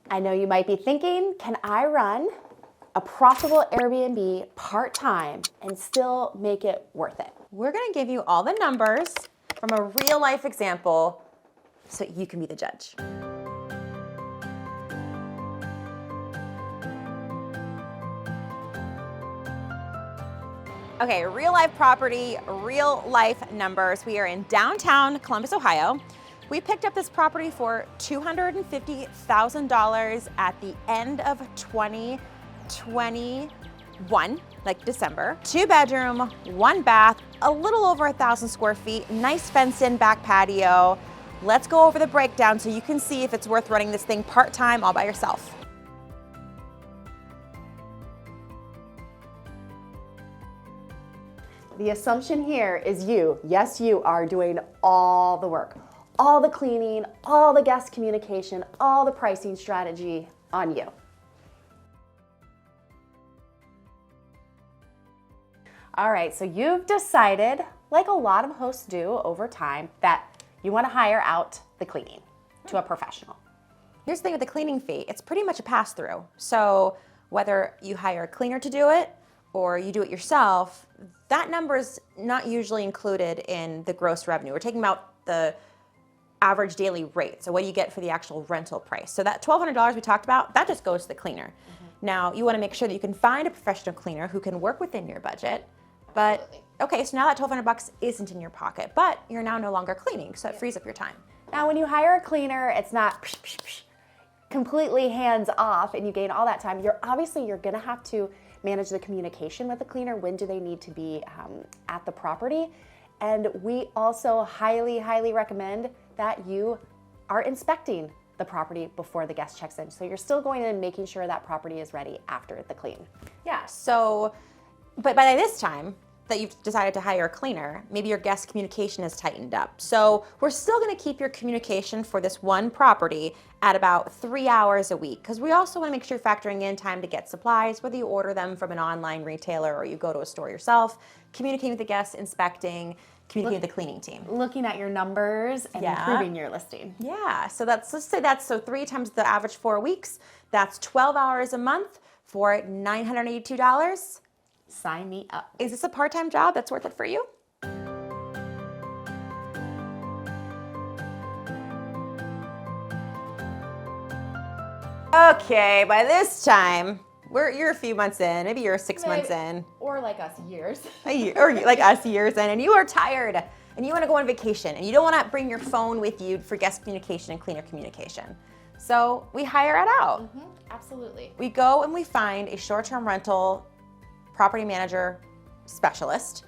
I know you might be thinking, can I run a profitable Airbnb part-time and still make it worth it? We're gonna give you all the numbers from a real life example so you can be the judge. Okay, real life property, real life numbers. We are in downtown Columbus, Ohio. We picked up this property for $250,000 at the end of 2021, like December. 2-bedroom, 1 bath, a little over 1,000 square feet, nice fenced-in back patio. Let's go over the breakdown so you can see if it's worth running this thing part-time all by yourself. The assumption here is you, yes, you are doing all the work, all the cleaning, all the guest communication, all the pricing strategy on you. All right, so you've decided, like a lot of hosts do over time, that you want to hire out the cleaning to a professional. Here's the thing with the cleaning fee. It's pretty much a pass-through. So whether you hire a cleaner to do it or you do it yourself, that number is not usually included in the gross revenue. We're taking about the average daily rate. So what do you get for the actual rental price? So that $1,200 we talked about, that just goes to the cleaner. Now, you want to make sure that you can find a professional cleaner who can work within your budget. But Absolutely. okay, so now that $1,200 isn't in your pocket, but you're now no longer cleaning, so it frees up your time. Now, when you hire a cleaner, it's not completely hands off and you gain all that time. You're gonna have to manage the communication with the cleaner. When do they need to be at the property? And we also highly, highly recommend that you are inspecting the property before the guest checks in. So you're still going in and making sure that property is ready after the clean. Yeah, so, but by this time that you've decided to hire a cleaner, maybe your guest communication has tightened up. So we're still gonna keep your communication for this one property at about 3 hours a week, because we also wanna make sure you're factoring in time to get supplies, whether you order them from an online retailer or you go to a store yourself, communicating with the guests, inspecting, communicating with the cleaning team. Looking at your numbers and improving your listing. Yeah, so let's say that's, so 3 times the average 4 weeks, that's 12 hours a month for $982. Sign me up. Is this a part-time job that's worth it for you? Okay, by this time, you're a few months in, maybe you're 6 months in. Or like us, years. Or like us, years in, and you are tired and you want to go on vacation and you don't want to bring your phone with you for guest communication and cleaner communication. So we hire it out. Absolutely. We go and we find a short-term rental property manager specialist.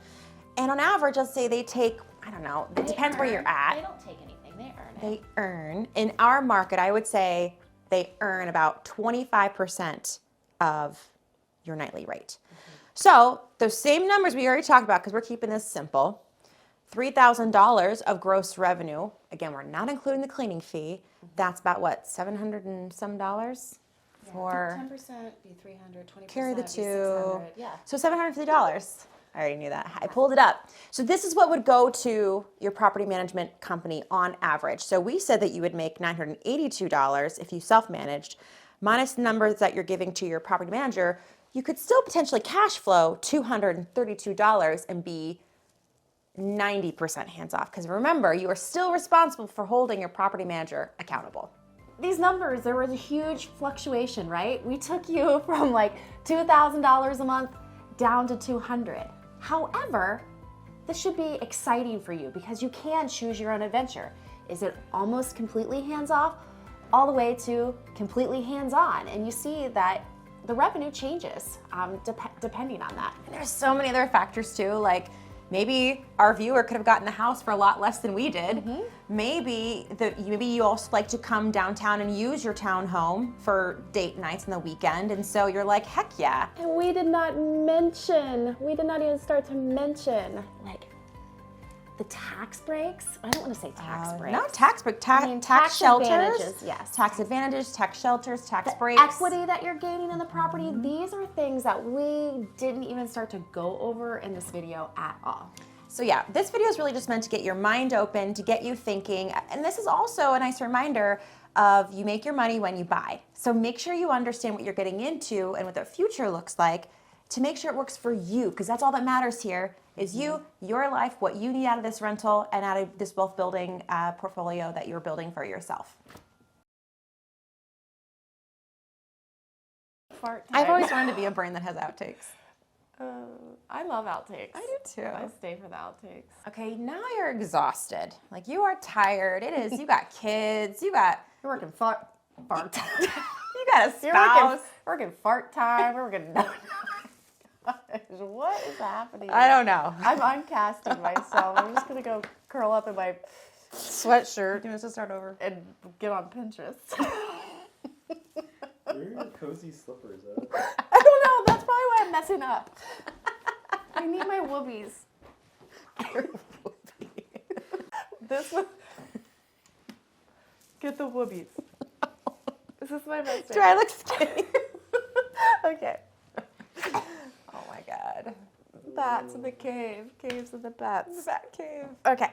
And on average, let's say they take, I don't know, it depends where you're at. They don't take anything, they earn it. They earn, in our market, I would say they earn about 25% of your nightly rate. So those same numbers we already talked about, because we're keeping this simple, $3,000 of gross revenue. Again, we're not including the cleaning fee. That's about what, $700 and some dollars? For 10% be 300, 20% carry the be two. 600. Yeah. So $750. I already knew that. I pulled it up. So this is what would go to your property management company on average. So we said that you would make $982 if you self-managed, minus the numbers that you're giving to your property manager. You could still potentially cash flow $232 and be 90% hands-off. Because remember, you are still responsible for holding your property manager accountable. These numbers, there was a huge fluctuation, right? We took you from like $2,000 a month down to $200. However, this should be exciting for you because you can choose your own adventure. Is it almost completely hands-off all the way to completely hands-on? And you see that the revenue changes depending on that. And there's so many other factors too, like maybe our viewer could have gotten the house for a lot less than we did. Maybe you also like to come downtown and use your townhome for date nights on the weekend, and so you're like, heck yeah. And we did not even start to mention like the tax breaks. I don't want to say tax breaks. No, tax break, tax shelters. Advantages, yes. Tax advantages, tax shelters, tax The breaks. equity that you're gaining in the property, these are things that we didn't even start to go over in this video at all. So yeah, this video is really just meant to get your mind open, to get you thinking. And this is also a nice reminder of you make your money when you buy. So make sure you understand what you're getting into and what the future looks like to make sure it works for you, because that's all that matters here is you, your life, what you need out of this rental and out of this wealth building portfolio that you're building for yourself. Fart time. I've always wanted to be a brand that has outtakes. I love Outtakes. I do too. I stay for the Outtakes. Okay, now you're exhausted. Like you are tired. It is. You got kids. You got. You're working fart time. You got a You're spouse. working fart time. We're working. What is happening? I don't know. I'm uncasting myself. I'm just gonna go curl up in my sweatshirt. You want us to start over? And get on Pinterest. Where are your cozy slippers at? I don't know. That's probably why I'm messing up. I need my whoopies. This one. Get the whoopies. This is my best. Do I look skinny? Okay. Oh my god. Bats in the cave. Caves in the bats. The bat cave. Okay.